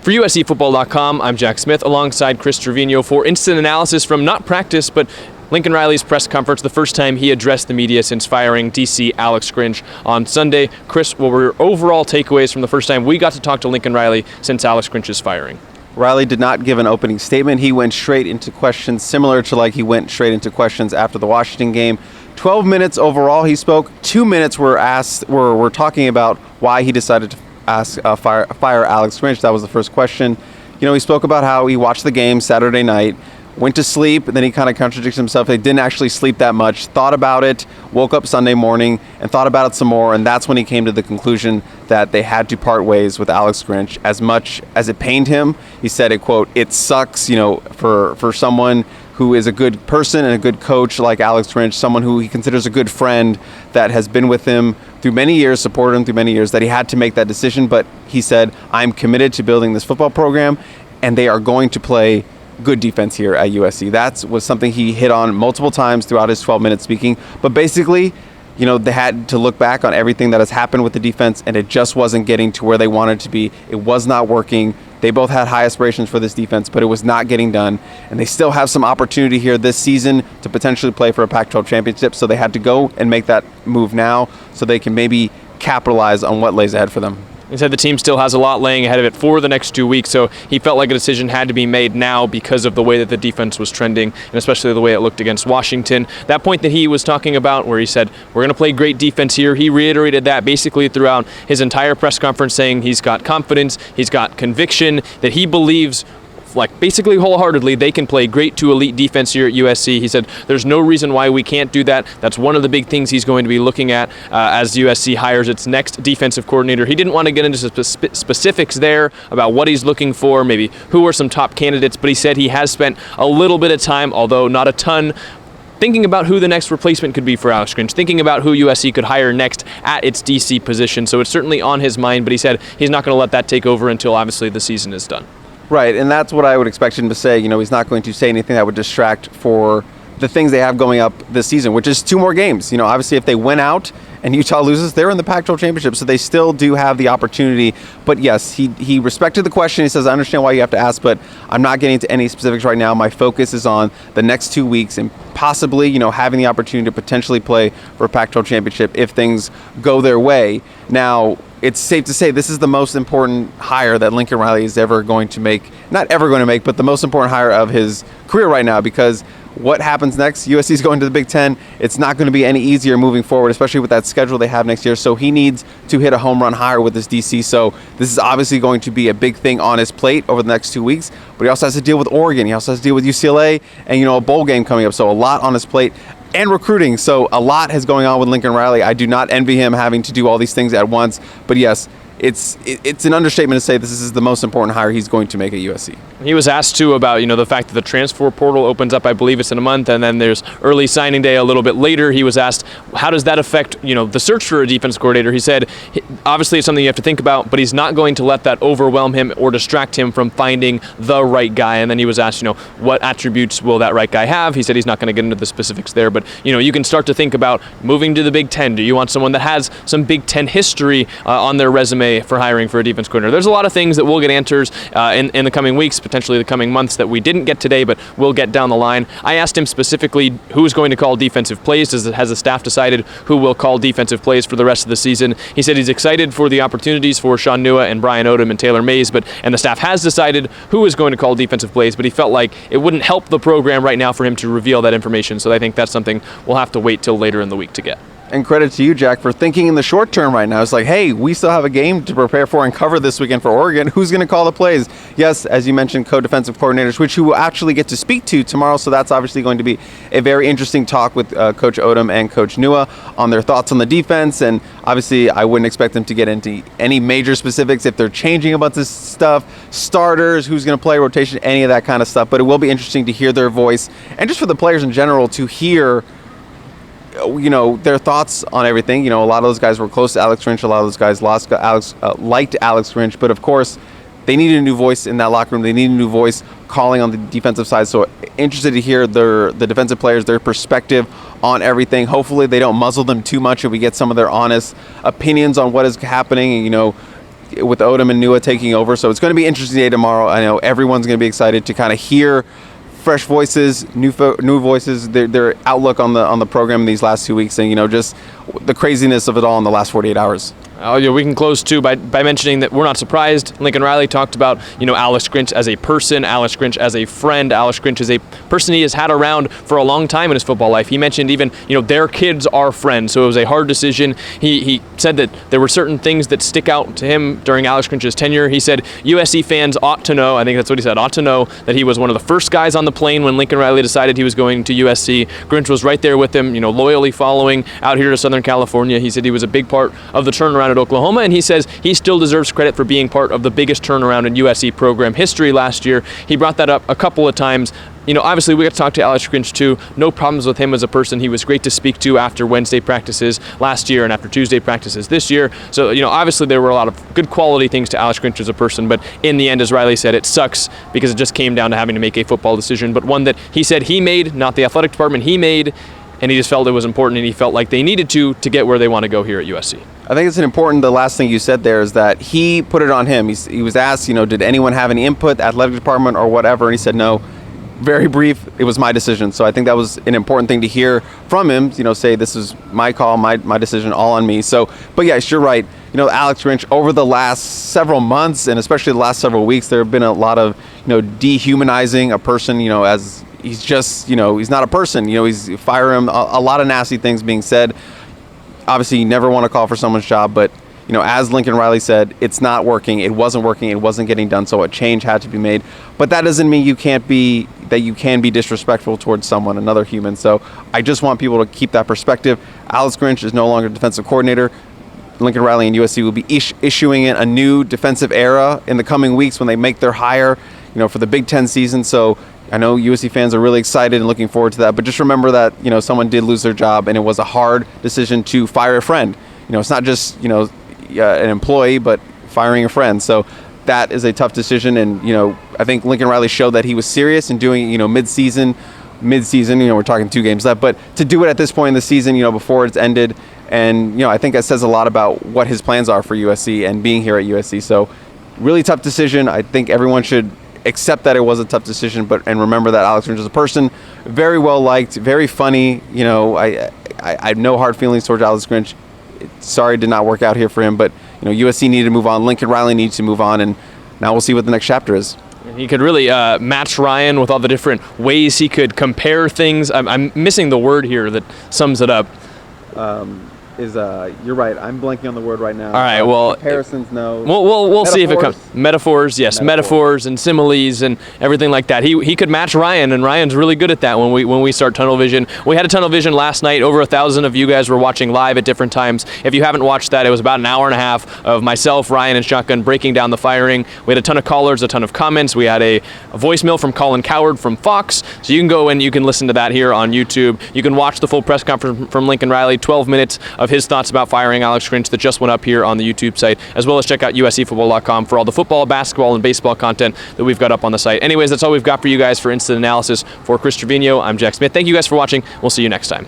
For USCFootball.com, I'm Jack Smith alongside Chris Treviño for instant analysis from not practice, but Lincoln Riley's press conference, the first time he addressed the media since firing DC Alex Grinch on Sunday. Chris, what were your overall takeaways from the first time we got to talk to Lincoln Riley since Alex Grinch's firing? Riley did not give an opening statement. He went straight into questions, similar to like he went straight into questions after the Washington game. 12 minutes overall he spoke. 2 minutes were talking about why he decided to fire Alex Grinch. That was the first question. You know, he spoke about how he watched the game Saturday night, went to sleep, and then he kind of contradicts himself. He didn't actually sleep that much, thought about it, woke up Sunday morning, and thought about it some more, and that's when he came to the conclusion that they had to part ways with Alex Grinch. As much as it pained him, he said it, quote, "It sucks, you know, for someone who is a good person and a good coach like Alex Grinch, someone who he considers a good friend that has been with him through many years, supported him through many years, that he had to make that decision." But he said, "I'm committed to building this football program, and they are going to play good defense here at USC." That was something he hit on multiple times throughout his 12-minute speaking. But basically, you know, they had to look back on everything that has happened with the defense, and it just wasn't getting to where they wanted to be. It was not working. They both had high aspirations for this defense, but it was not getting done. And they still have some opportunity here this season to potentially play for a Pac-12 championship. So they had to go and make that move now so they can maybe capitalize on what lays ahead for them. He said the team still has a lot laying ahead of it for the next 2 weeks, so he felt like a decision had to be made now because of the way that the defense was trending, and especially the way it looked against Washington. That point that he was talking about where he said, "We're going to play great defense here," he reiterated that basically throughout his entire press conference, saying he's got confidence, he's got conviction, that he believes like basically wholeheartedly they can play great to elite defense here at USC. He said there's no reason why we can't do that. That's one of the big things he's going to be looking at as USC hires its next defensive coordinator. He didn't want to get into specifics there about what he's looking for, maybe who are some top candidates, but he said he has spent a little bit of time, although not a ton, thinking about who the next replacement could be for Alex Grinch, thinking about who USC could hire next at its DC position. So it's certainly on his mind, but he said he's not going to let that take over until obviously the season is done. Right, and that's what I would expect him to say. You know, he's not going to say anything that would distract for the things they have going up this season, which is 2 more games. You know, obviously if they win out and Utah loses, they're in the Pac-12 championship, so they still do have the opportunity. But yes, he respected the question. He says, "I understand why you have to ask, but I'm not getting into any specifics right now. My focus is on the next 2 weeks and possibly, you know, having the opportunity to potentially play for a Pac-12 championship if things go their way." Now, it's safe to say this is the most important hire that Lincoln Riley is ever going to make. Not ever going to make, but the most important hire of his career right now, because what happens next? USC is going to the Big Ten. It's not going to be any easier moving forward, especially with that schedule they have next year. So he needs to hit a home run hire with this DC. So this is obviously going to be a big thing on his plate over the next 2 weeks. But he also has to deal with Oregon. He also has to deal with UCLA and, you know, a bowl game coming up. So a lot on his plate. And recruiting. So a lot is going on with Lincoln Riley. I do not envy him having to do all these things at once. But yes, it's an understatement to say this is the most important hire he's going to make at USC. He was asked too about, you know, the fact that the transfer portal opens up, I believe it's in a month, and then there's early signing day a little bit later. He was asked, how does that affect, you know, the search for a defense coordinator? He said, obviously it's something you have to think about, but he's not going to let that overwhelm him or distract him from finding the right guy. And then he was asked, you know, what attributes will that right guy have? He said he's not going to get into the specifics there, but, you know, you can start to think about moving to the Big Ten. Do you want someone that has some Big Ten history on their resume for hiring for a defense coordinator? There's a lot of things that we'll get answers in the coming weeks, potentially the coming months, that we didn't get today, but we'll get down the line. I asked him specifically who's going to call defensive plays. Has the staff decided who will call defensive plays for the rest of the season? He said he's excited for the opportunities for Sean Nua and Brian Odom and Taylor Mays, and the staff has decided who is going to call defensive plays, but he felt like it wouldn't help the program right now for him to reveal that information. So I think that's something we'll have to wait till later in the week to get. And credit to you, Jack, for thinking in the short term right now. It's like, hey, we still have a game to prepare for and cover this weekend for Oregon. Who's going to call the plays? Yes, as you mentioned, co-defensive coordinators, which you will actually get to speak to tomorrow. So that's obviously going to be a very interesting talk with Coach Odom and Coach Nua on their thoughts on the defense. And obviously, I wouldn't expect them to get into any major specifics if they're changing about this stuff, starters, who's going to play, rotation, any of that kind of stuff. But it will be interesting to hear their voice, and just for the players in general to hear, you know, their thoughts on everything. You know, a lot of those guys were close to Alex Grinch. A lot of those guys liked Alex Grinch. But of course, they needed a new voice in that locker room. They needed a new voice calling on the defensive side. So interested to hear the defensive players, their perspective on everything. Hopefully they don't muzzle them too much and we get some of their honest opinions on what is happening. And, you know, with Odom and Nua taking over. So it's going to be an interesting day tomorrow. I know everyone's going to be excited to kind of hear fresh voices, new voices, their outlook on the program these last 2 weeks, and just the craziness of it all in the last 48 hours. Oh, yeah, we can close too by mentioning that we're not surprised. Lincoln Riley talked about, Alex Grinch as a person, Alex Grinch as a friend, Alex Grinch as a person he has had around for a long time in his football life. He mentioned even, their kids are friends, so it was a hard decision. He said that there were certain things that stick out to him during Alex Grinch's tenure. He said USC fans ought to know, I think that's what he said, ought to know that he was one of the first guys on the plane when Lincoln Riley decided he was going to USC. Grinch was right there with him, loyally following out here to Southern California. He said he was a big part of the turnaround at Oklahoma, and he says he still deserves credit for being part of the biggest turnaround in USC program history last year. He brought that up a couple of times. Obviously we got to talk to Alex Grinch too. No problems with him as a person. He was great to speak to after Wednesday practices last year and after Tuesday practices this year. So, obviously there were a lot of good quality things to Alex Grinch as a person, but in the end, as Riley said, it sucks because it just came down to having to make a football decision, but one that he said he made, not the athletic department, he made, and he just felt it was important, and he felt like they needed to get where they want to go here at USC. I think it's important, the last thing you said there is that he put it on him. He was asked, did anyone have any input, the athletic department or whatever, and he said no. Very brief, it was my decision. So I think that was an important thing to hear from him, say this is my call, my decision, all on me. So, but yes, you're right. Alex Grinch, over the last several months, and especially the last several weeks, there have been a lot of, dehumanizing a person, as he's just, he's not a person. He's fire him, a lot of nasty things being said. Obviously, you never want to call for someone's job, but as Lincoln Riley said, it's not working. It wasn't working. It wasn't getting done. So a change had to be made. But that doesn't mean you can be disrespectful towards someone, another human. So I just want people to keep that perspective. Alex Grinch is no longer defensive coordinator. Lincoln Riley and USC will be issuing in a new defensive era in the coming weeks when they make their hire, for the Big Ten season. So I know USC fans are really excited and looking forward to that. But just remember that, someone did lose their job, and it was a hard decision to fire a friend. It's not just, an employee, but firing a friend. So that is a tough decision. And, I think Lincoln Riley showed that he was serious in doing, mid-season, we're talking 2 games left, but to do it at this point in the season, before it's ended. And, I think that says a lot about what his plans are for USC and being here at USC. So really tough decision. I think everyone should accept that it was a tough decision, and remember that Alex Grinch is a person, very well liked, very funny. I have no hard feelings towards Alex Grinch. Sorry it did not work out here for him, but USC needed to move on. Lincoln Riley needs to move on, and now we'll see what the next chapter is. He could really match Ryan with all the different ways he could compare things. I'm missing the word here that sums it up. You're right. I'm blanking on the word right now. All right. Well, comparisons. No. We'll see if it comes. Metaphors. Yes, metaphors and similes and everything like that. He could match Ryan, and Ryan's really good at that. When we start tunnel vision, we had a tunnel vision last night. Over 1,000 of you guys were watching live at different times. If you haven't watched that, it was about an hour and a half of myself, Ryan, and Shotgun breaking down the firing. We had a ton of callers, a ton of comments. We had a voicemail from Colin Coward from Fox. So you can go and you can listen to that here on YouTube. You can watch the full press conference from Lincoln Riley, 12 minutes of his thoughts about firing Alex Grinch that just went up here on the YouTube site, as well as check out uscfootball.com for all the football, basketball, and baseball content that we've got up on the site. Anyways, that's all we've got for you guys for Instant Analysis. For Chris Treviño, I'm Jack Smith. Thank you guys for watching. We'll see you next time.